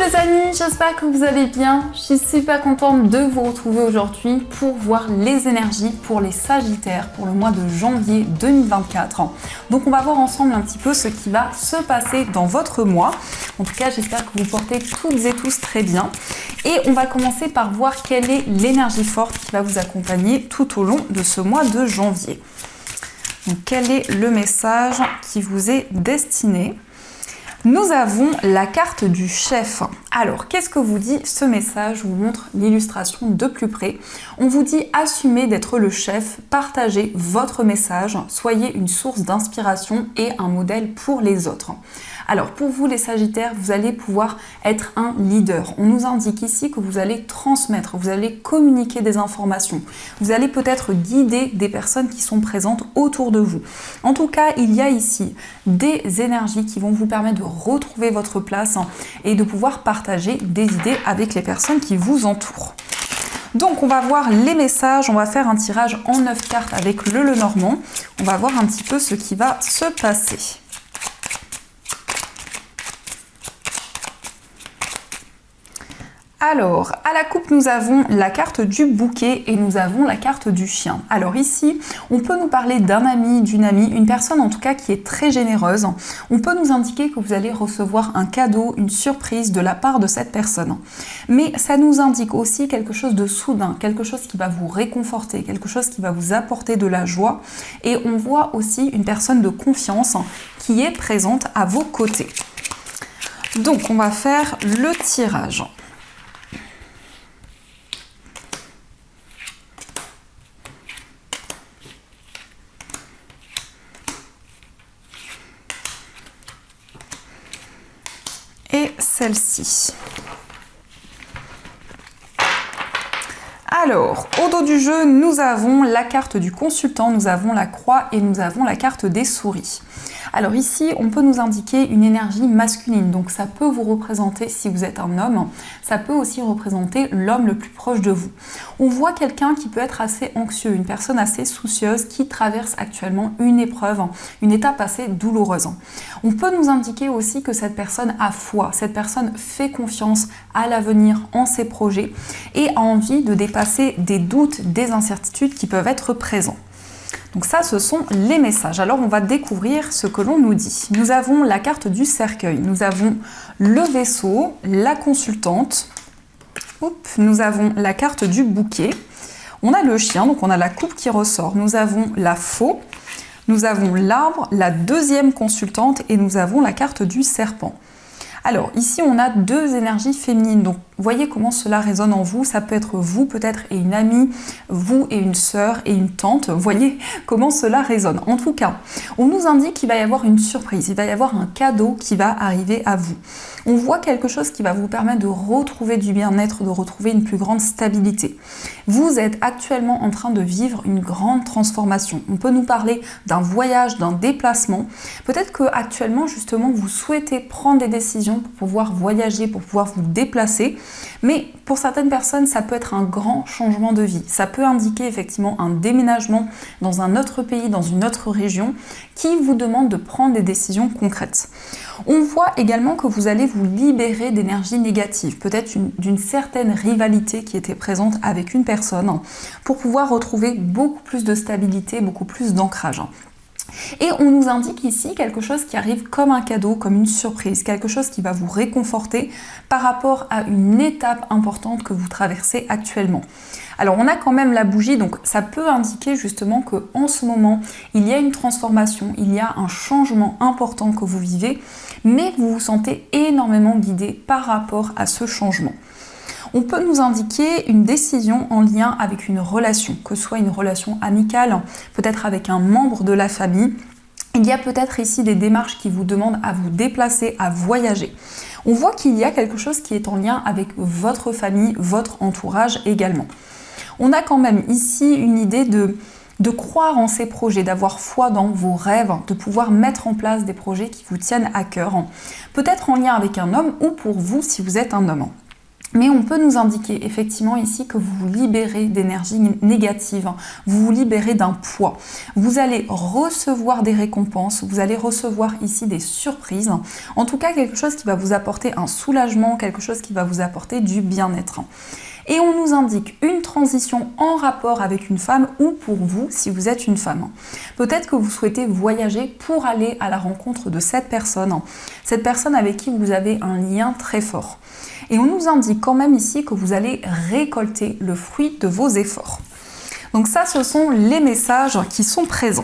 les amis, j'espère que vous allez bien. Je suis super contente de vous retrouver aujourd'hui pour voir les énergies pour les Sagittaires pour le mois de janvier 2024. Donc on va voir ensemble un petit peu ce qui va se passer dans votre mois. En tout cas, j'espère que vous portez toutes et tous très bien. Et on va commencer par voir quelle est l'énergie forte qui va vous accompagner tout au long de ce mois de janvier. Donc quel est le message qui vous est destiné ? Nous avons la carte du chef. Alors, qu'est-ce que vous dit ce message? Je vous montre l'illustration de plus près. On vous dit assumez d'être le chef, partagez votre message, soyez une source d'inspiration et un modèle pour les autres. Alors, pour vous les Sagittaires, vous allez pouvoir être un leader. On nous indique ici que vous allez transmettre, vous allez communiquer des informations. Vous allez peut-être guider des personnes qui sont présentes autour de vous. En tout cas, il y a ici des énergies qui vont vous permettre de retrouver votre place et de pouvoir partager des idées avec les personnes qui vous entourent. Donc on va voir les messages, on va faire un tirage en 9 cartes avec le Lenormand. On va voir un petit peu ce qui va se passer. Alors, à la coupe, nous avons la carte du bouquet et nous avons la carte du chien. Alors ici, on peut nous parler d'un ami, d'une amie, une personne en tout cas qui est très généreuse. On peut nous indiquer que vous allez recevoir un cadeau, une surprise de la part de cette personne. Mais ça nous indique aussi quelque chose de soudain, quelque chose qui va vous réconforter, quelque chose qui va vous apporter de la joie. Et on voit aussi une personne de confiance qui est présente à vos côtés. Donc, on va faire le tirage. Et celle-ci. Alors, au dos du jeu, nous avons la carte du consultant, nous avons la croix et nous avons la carte des souris. Alors ici, on peut nous indiquer une énergie masculine, donc ça peut vous représenter si vous êtes un homme, ça peut aussi représenter l'homme le plus proche de vous. On voit quelqu'un qui peut être assez anxieux, une personne assez soucieuse qui traverse actuellement une épreuve, une étape assez douloureuse. On peut nous indiquer aussi que cette personne a foi, cette personne fait confiance à l'avenir, en ses projets et a envie de dépasser des doutes, des incertitudes qui peuvent être présents. Donc ça, ce sont les messages. Alors, on va découvrir ce que l'on nous dit. Nous avons la carte du cercueil, nous avons le vaisseau, la consultante, nous avons la carte du bouquet, on a le chien, donc on a la coupe qui ressort, nous avons la faux, nous avons l'arbre, la deuxième consultante et nous avons la carte du serpent. Alors ici on a deux énergies féminines, donc voyez comment cela résonne en vous, ça peut être vous peut-être et une amie, vous et une sœur et une tante, voyez comment cela résonne. En tout cas, on nous indique qu'il va y avoir une surprise, il va y avoir un cadeau qui va arriver à vous. On voit quelque chose qui va vous permettre de retrouver du bien-être, de retrouver une plus grande stabilité. Vous êtes actuellement en train de vivre une grande transformation. On peut nous parler d'un voyage, d'un déplacement. Peut-être que actuellement justement vous souhaitez prendre des décisions pour pouvoir voyager, pour pouvoir vous déplacer. Mais pour certaines personnes, ça peut être un grand changement de vie. Ça peut indiquer effectivement un déménagement dans un autre pays, dans une autre région, qui vous demande de prendre des décisions concrètes. On voit également que vous allez vous libérer d'énergie négative, peut-être d'une certaine rivalité qui était présente avec une personne, pour pouvoir retrouver beaucoup plus de stabilité, beaucoup plus d'ancrage. Et on nous indique ici quelque chose qui arrive comme un cadeau, comme une surprise, quelque chose qui va vous réconforter par rapport à une étape importante que vous traversez actuellement. Alors on a quand même la bougie, donc ça peut indiquer justement qu'en ce moment, il y a une transformation, il y a un changement important que vous vivez, mais vous vous sentez énormément guidé par rapport à ce changement. On peut nous indiquer une décision en lien avec une relation, que ce soit une relation amicale, peut-être avec un membre de la famille. Il y a peut-être ici des démarches qui vous demandent à vous déplacer, à voyager. On voit qu'il y a quelque chose qui est en lien avec votre famille, votre entourage également. On a quand même ici une idée de croire en ces projets, d'avoir foi dans vos rêves, de pouvoir mettre en place des projets qui vous tiennent à cœur. Peut-être en lien avec un homme ou pour vous si vous êtes un homme. Mais on peut nous indiquer effectivement ici que vous vous libérez d'énergie négative, vous vous libérez d'un poids. Vous allez recevoir des récompenses, vous allez recevoir ici des surprises. En tout cas, quelque chose qui va vous apporter un soulagement, quelque chose qui va vous apporter du bien-être. Et on nous indique une transition en rapport avec une femme ou pour vous si vous êtes une femme. Peut-être que vous souhaitez voyager pour aller à la rencontre de cette personne avec qui vous avez un lien très fort. Et on nous indique quand même ici que vous allez récolter le fruit de vos efforts. Donc ça, ce sont les messages qui sont présents.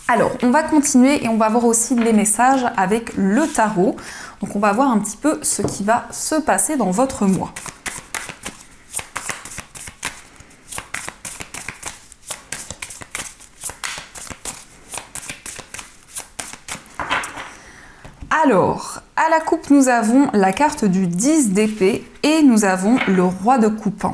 Alors, on va continuer et on va voir aussi les messages avec le tarot. Donc on va voir un petit peu ce qui va se passer dans votre mois. Alors, à la coupe, nous avons la carte du 10 d'épée et nous avons le roi de coupe.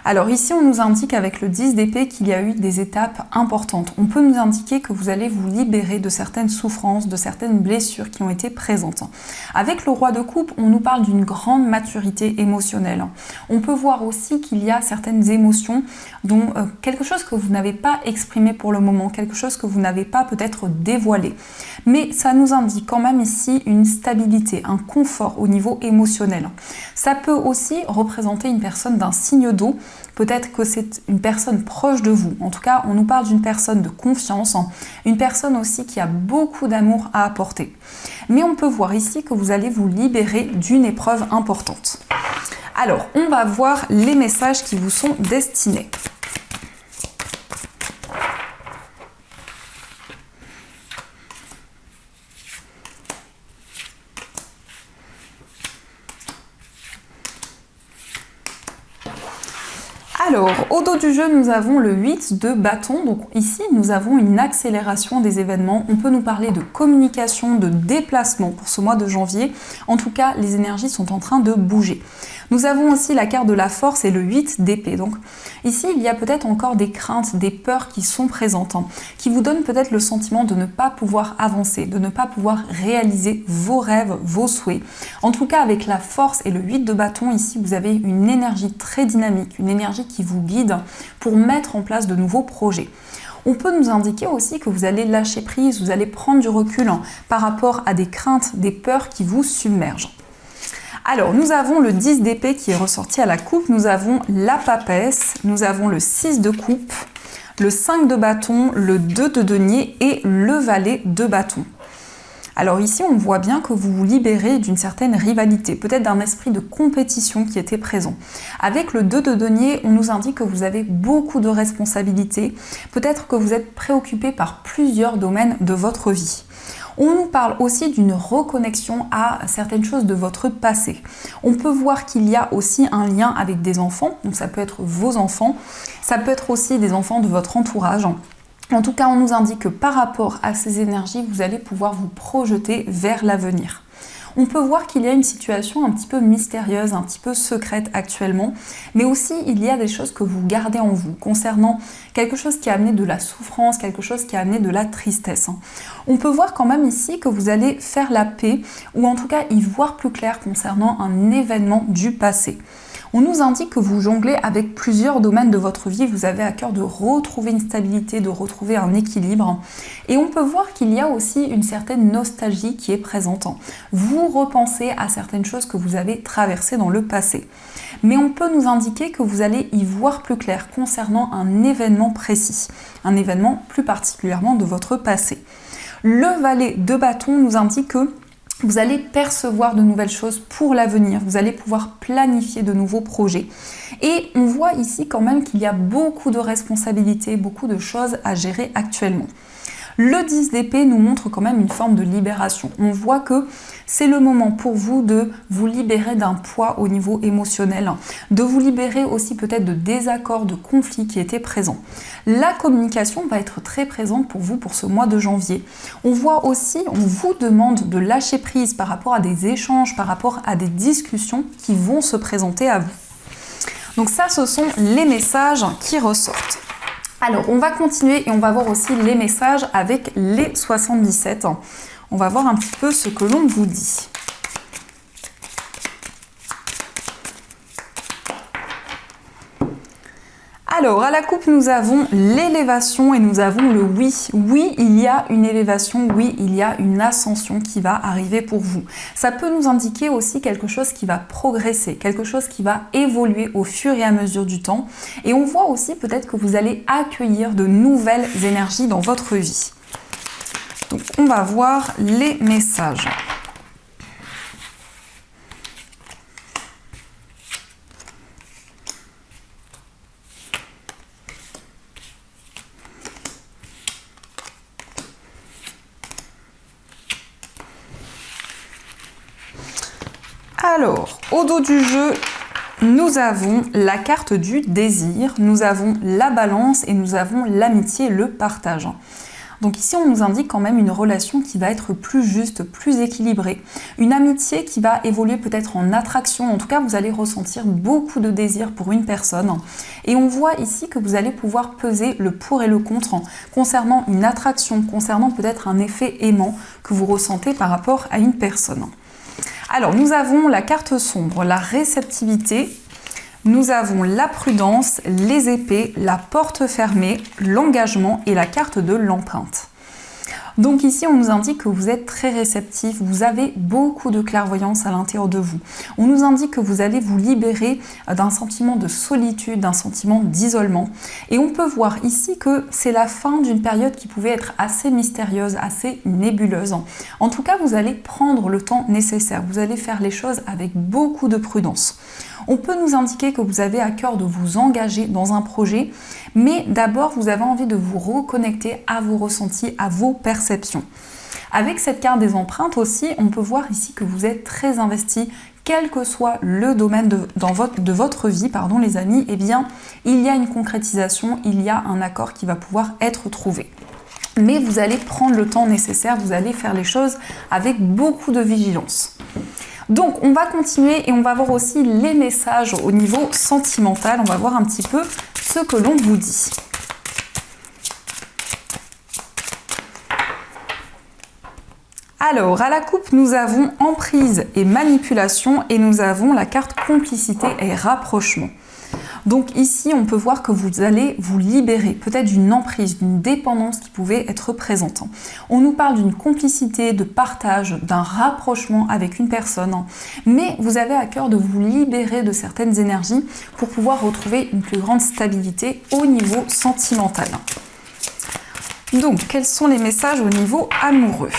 Alors ici, on nous indique avec le 10 d'épée qu'il y a eu des étapes importantes. On peut nous indiquer que vous allez vous libérer de certaines souffrances, de certaines blessures qui ont été présentes. Avec le roi de coupe, on nous parle d'une grande maturité émotionnelle. On peut voir aussi qu'il y a certaines émotions dont quelque chose que vous n'avez pas exprimé pour le moment, quelque chose que vous n'avez pas peut-être dévoilé. Mais ça nous indique quand même ici une stabilité, un confort au niveau émotionnel. Ça peut aussi représenter une personne d'un signe d'eau. Peut-être que c'est une personne proche de vous. En tout cas, on nous parle d'une personne de confiance, une personne aussi qui a beaucoup d'amour à apporter. Mais on peut voir ici que vous allez vous libérer d'une épreuve importante. Alors, on va voir les messages qui vous sont destinés. Alors, au dos du jeu, nous avons le 8 de bâton. Donc ici, nous avons une accélération des événements. On peut nous parler de communication, de déplacement pour ce mois de janvier. En tout cas, les énergies sont en train de bouger. Nous avons aussi la carte de la force et le 8 d'épée. Donc ici, il y a peut-être encore des craintes, des peurs qui sont présentes, qui vous donnent peut-être le sentiment de ne pas pouvoir avancer, de ne pas pouvoir réaliser vos rêves, vos souhaits. En tout cas, avec la force et le 8 de bâton, ici, vous avez une énergie très dynamique, une énergie qui vous guide pour mettre en place de nouveaux projets. On peut nous indiquer aussi que vous allez lâcher prise, vous allez prendre du recul par rapport à des craintes, des peurs qui vous submergent. Alors, nous avons le 10 d'épée qui est ressorti à la coupe, nous avons la papesse, nous avons le 6 de coupe, le 5 de bâton, le 2 de denier et le valet de bâton. Alors ici, on voit bien que vous vous libérez d'une certaine rivalité, peut-être d'un esprit de compétition qui était présent. Avec le 2 de denier, on nous indique que vous avez beaucoup de responsabilités, peut-être que vous êtes préoccupé par plusieurs domaines de votre vie. On nous parle aussi d'une reconnexion à certaines choses de votre passé. On peut voir qu'il y a aussi un lien avec des enfants, donc ça peut être vos enfants, ça peut être aussi des enfants de votre entourage. En tout cas, on nous indique que par rapport à ces énergies, vous allez pouvoir vous projeter vers l'avenir. On peut voir qu'il y a une situation un petit peu mystérieuse, un petit peu secrète actuellement, mais aussi il y a des choses que vous gardez en vous concernant quelque chose qui a amené de la souffrance, quelque chose qui a amené de la tristesse. On peut voir quand même ici que vous allez faire la paix ou en tout cas y voir plus clair concernant un événement du passé. On nous indique que vous jonglez avec plusieurs domaines de votre vie, vous avez à cœur de retrouver une stabilité, de retrouver un équilibre. Et on peut voir qu'il y a aussi une certaine nostalgie qui est présente. Vous repensez à certaines choses que vous avez traversées dans le passé. Mais on peut nous indiquer que vous allez y voir plus clair concernant un événement précis, un événement plus particulièrement de votre passé. Le valet de bâton nous indique que vous allez percevoir de nouvelles choses pour l'avenir, vous allez pouvoir planifier de nouveaux projets. Et on voit ici quand même qu'il y a beaucoup de responsabilités, beaucoup de choses à gérer actuellement. Le 10 d'épée nous montre quand même une forme de libération. On voit que c'est le moment pour vous de vous libérer d'un poids au niveau émotionnel, de vous libérer aussi peut-être de désaccords, de conflits qui étaient présents. La communication va être très présente pour vous pour ce mois de janvier. On voit aussi, on vous demande de lâcher prise par rapport à des échanges, par rapport à des discussions qui vont se présenter à vous. Donc ça, ce sont les messages qui ressortent. Alors, on va continuer et on va voir aussi les messages avec les 77. On va voir un petit peu ce que l'on vous dit. Alors, à la coupe, nous avons l'élévation et nous avons le oui. Oui, il y a une élévation, oui, il y a une ascension qui va arriver pour vous. Ça peut nous indiquer aussi quelque chose qui va progresser, quelque chose qui va évoluer au fur et à mesure du temps. Et on voit aussi peut-être que vous allez accueillir de nouvelles énergies dans votre vie. Donc, on va voir les messages. Alors, au dos du jeu, nous avons la carte du désir, nous avons la balance et nous avons l'amitié et le partage. Donc ici, on nous indique quand même une relation qui va être plus juste, plus équilibrée. Une amitié qui va évoluer peut-être en attraction. En tout cas, vous allez ressentir beaucoup de désir pour une personne. Et on voit ici que vous allez pouvoir peser le pour et le contre concernant une attraction, concernant peut-être un effet aimant que vous ressentez par rapport à une personne. Alors, nous avons la carte sombre, la réceptivité, nous avons la prudence, les épées, la porte fermée, l'engagement et la carte de l'empreinte. Donc ici, on nous indique que vous êtes très réceptif, vous avez beaucoup de clairvoyance à l'intérieur de vous. On nous indique que vous allez vous libérer d'un sentiment de solitude, d'un sentiment d'isolement. Et on peut voir ici que c'est la fin d'une période qui pouvait être assez mystérieuse, assez nébuleuse. En tout cas, vous allez prendre le temps nécessaire, vous allez faire les choses avec beaucoup de prudence. On peut nous indiquer que vous avez à cœur de vous engager dans un projet, mais d'abord vous avez envie de vous reconnecter à vos ressentis, à vos perceptions. Avec cette carte des empreintes aussi, on peut voir ici que vous êtes très investi, quel que soit le domaine de votre vie, les amis, eh bien, il y a une concrétisation, il y a un accord qui va pouvoir être trouvé. Mais vous allez prendre le temps nécessaire, vous allez faire les choses avec beaucoup de vigilance. Donc, on va continuer et on va voir aussi les messages au niveau sentimental. On va voir un petit peu ce que l'on vous dit. Alors, à la coupe, nous avons emprise et manipulation et nous avons la carte complicité et rapprochement. Donc ici, on peut voir que vous allez vous libérer peut-être d'une emprise, d'une dépendance qui pouvait être présente. On nous parle d'une complicité, de partage, d'un rapprochement avec une personne, mais vous avez à cœur de vous libérer de certaines énergies pour pouvoir retrouver une plus grande stabilité au niveau sentimental. Donc, quels sont les messages au niveau amoureux ?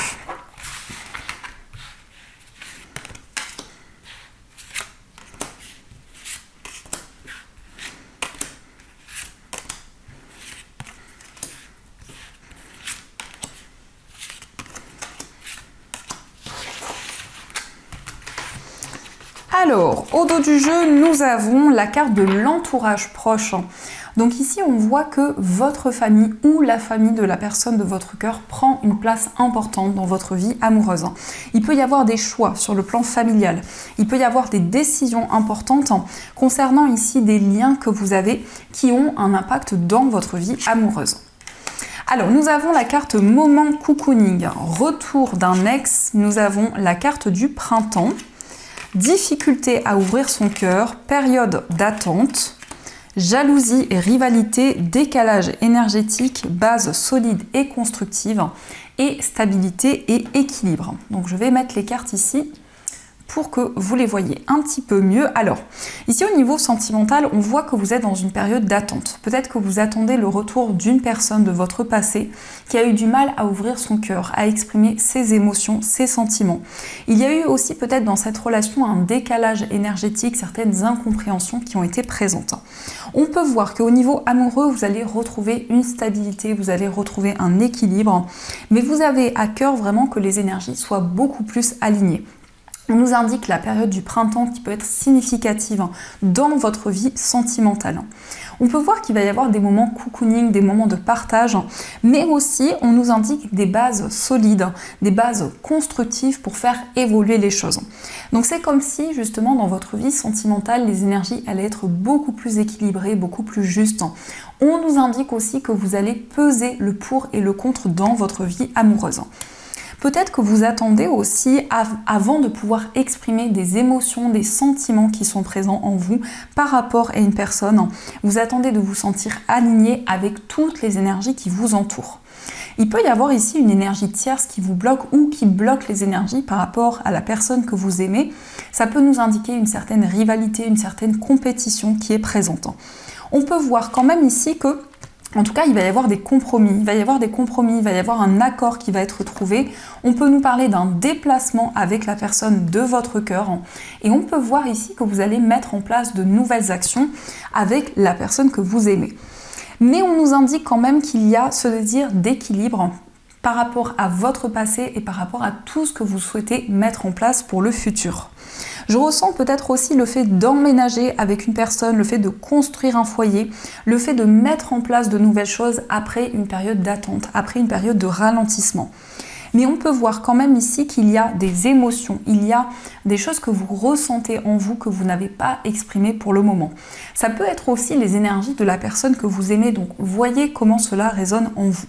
Alors, au dos du jeu, nous avons la carte de l'entourage proche. Donc ici, on voit que votre famille ou la famille de la personne de votre cœur prend une place importante dans votre vie amoureuse. Il peut y avoir des choix sur le plan familial. Il peut y avoir des décisions importantes concernant ici des liens que vous avez qui ont un impact dans votre vie amoureuse. Alors, nous avons la carte moment cocooning, retour d'un ex. Nous avons la carte du printemps. Difficulté à ouvrir son cœur, période d'attente, jalousie et rivalité, décalage énergétique, base solide et constructive, et stabilité et équilibre. Donc je vais mettre les cartes ici pour que vous les voyez un petit peu mieux. Alors, ici au niveau sentimental, on voit que vous êtes dans une période d'attente. Peut-être que vous attendez le retour d'une personne de votre passé qui a eu du mal à ouvrir son cœur, à exprimer ses émotions, ses sentiments. Il y a eu aussi peut-être dans cette relation un décalage énergétique, certaines incompréhensions qui ont été présentes. On peut voir qu'au niveau amoureux, vous allez retrouver une stabilité, vous allez retrouver un équilibre, mais vous avez à cœur vraiment que les énergies soient beaucoup plus alignées. On nous indique la période du printemps qui peut être significative dans votre vie sentimentale. On peut voir qu'il va y avoir des moments cocooning, des moments de partage, mais aussi on nous indique des bases solides, des bases constructives pour faire évoluer les choses. Donc c'est comme si justement dans votre vie sentimentale, les énergies allaient être beaucoup plus équilibrées, beaucoup plus justes. On nous indique aussi que vous allez peser le pour et le contre dans votre vie amoureuse. Peut-être que vous attendez aussi, avant de pouvoir exprimer des émotions, des sentiments qui sont présents en vous par rapport à une personne, vous attendez de vous sentir aligné avec toutes les énergies qui vous entourent. Il peut y avoir ici une énergie tierce qui vous bloque ou qui bloque les énergies par rapport à la personne que vous aimez. Ça peut nous indiquer une certaine rivalité, une certaine compétition qui est présente. On peut voir quand même ici que, en tout cas, il va y avoir des compromis, il va y avoir un accord qui va être trouvé. On peut nous parler d'un déplacement avec la personne de votre cœur et on peut voir ici que vous allez mettre en place de nouvelles actions avec la personne que vous aimez. Mais on nous indique quand même qu'il y a ce désir d'équilibre par rapport à votre passé et par rapport à tout ce que vous souhaitez mettre en place pour le futur. Je ressens peut-être aussi le fait d'emménager avec une personne, le fait de construire un foyer, le fait de mettre en place de nouvelles choses après une période d'attente, après une période de ralentissement. Mais on peut voir quand même ici qu'il y a des émotions, il y a des choses que vous ressentez en vous que vous n'avez pas exprimées pour le moment. Ça peut être aussi les énergies de la personne que vous aimez, donc voyez comment cela résonne en vous.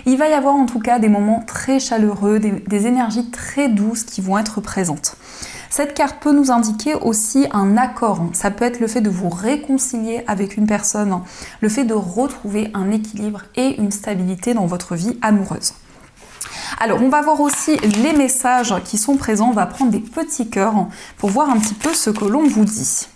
Il va y avoir en tout cas des moments très chaleureux, des énergies très douces qui vont être présentes. Cette carte peut nous indiquer aussi un accord. Ça peut être le fait de vous réconcilier avec une personne, le fait de retrouver un équilibre et une stabilité dans votre vie amoureuse. Alors, on va voir aussi les messages qui sont présents. On va prendre des petits cœurs pour voir un petit peu ce que l'on vous dit.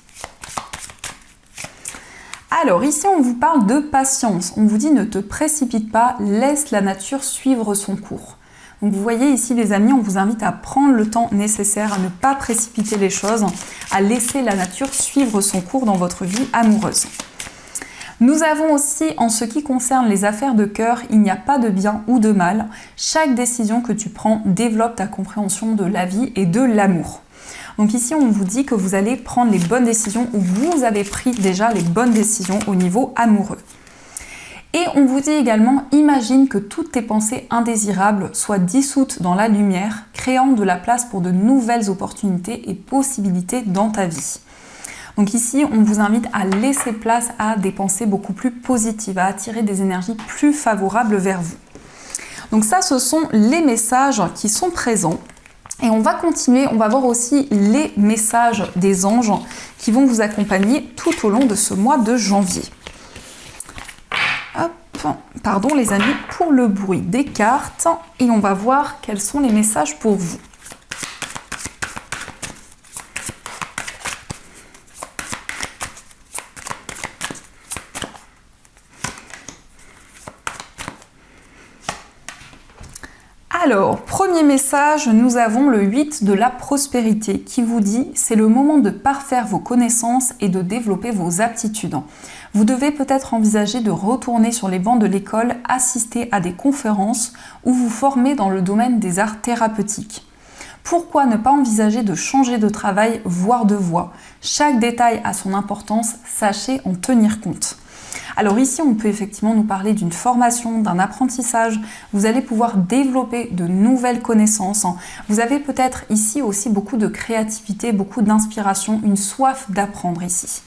Alors, ici, on vous parle de patience. On vous dit ne te précipite pas, laisse la nature suivre son cours. Donc, vous voyez ici, les amis, on vous invite à prendre le temps nécessaire, à ne pas précipiter les choses, à laisser la nature suivre son cours dans votre vie amoureuse. Nous avons aussi, en ce qui concerne les affaires de cœur, il n'y a pas de bien ou de mal. Chaque décision que tu prends développe ta compréhension de la vie et de l'amour. Donc ici, on vous dit que vous allez prendre les bonnes décisions ou vous avez pris déjà les bonnes décisions au niveau amoureux. Et on vous dit également, imagine que toutes tes pensées indésirables soient dissoutes dans la lumière, créant de la place pour de nouvelles opportunités et possibilités dans ta vie. Donc ici, on vous invite à laisser place à des pensées beaucoup plus positives, à attirer des énergies plus favorables vers vous. Donc ça, ce sont les messages qui sont présents. Et on va continuer, on va voir aussi les messages des anges qui vont vous accompagner tout au long de ce mois de janvier. Hop, pardon les amis pour le bruit des cartes. Et on va voir quels sont les messages pour vous. Alors, premier message, nous avons le 8 de la prospérité qui vous dit « C'est le moment de parfaire vos connaissances et de développer vos aptitudes. Vous devez peut-être envisager de retourner sur les bancs de l'école, assister à des conférences ou vous former dans le domaine des arts thérapeutiques. Pourquoi ne pas envisager de changer de travail, voire de voie? Chaque détail a son importance, sachez en tenir compte. » Alors ici, on peut effectivement nous parler d'une formation, d'un apprentissage. Vous allez pouvoir développer de nouvelles connaissances. Vous avez peut-être ici aussi beaucoup de créativité, beaucoup d'inspiration, une soif d'apprendre ici.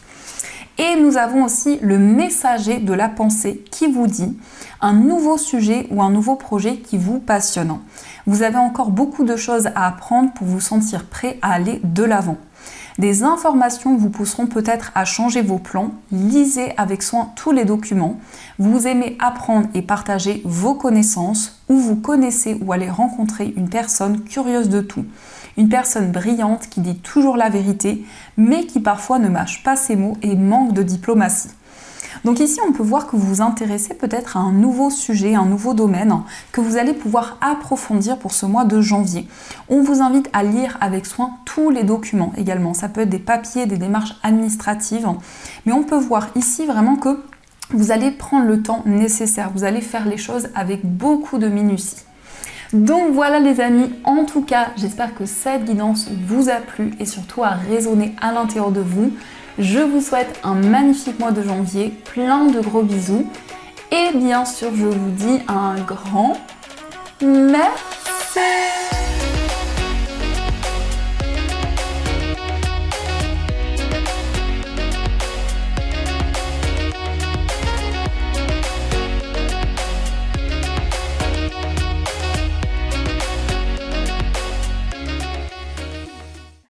Et nous avons aussi le messager de la pensée qui vous dit un nouveau sujet ou un nouveau projet qui vous passionne. Vous avez encore beaucoup de choses à apprendre pour vous sentir prêt à aller de l'avant. Des informations vous pousseront peut-être à changer vos plans. Lisez avec soin tous les documents. Vous aimez apprendre et partager vos connaissances ou vous connaissez ou allez rencontrer une personne curieuse de tout. Une personne brillante qui dit toujours la vérité, mais qui parfois ne mâche pas ses mots et manque de diplomatie. Donc ici, on peut voir que vous vous intéressez peut-être à un nouveau sujet, un nouveau domaine que vous allez pouvoir approfondir pour ce mois de janvier. On vous invite à lire avec soin tous les documents également. Ça peut être des papiers, des démarches administratives, mais on peut voir ici vraiment que vous allez prendre le temps nécessaire. Vous allez faire les choses avec beaucoup de minutie. Donc voilà les amis, en tout cas, j'espère que cette guidance vous a plu et surtout a résonné à l'intérieur de vous. Je vous souhaite un magnifique mois de janvier, plein de gros bisous. Et bien sûr, je vous dis un grand merci.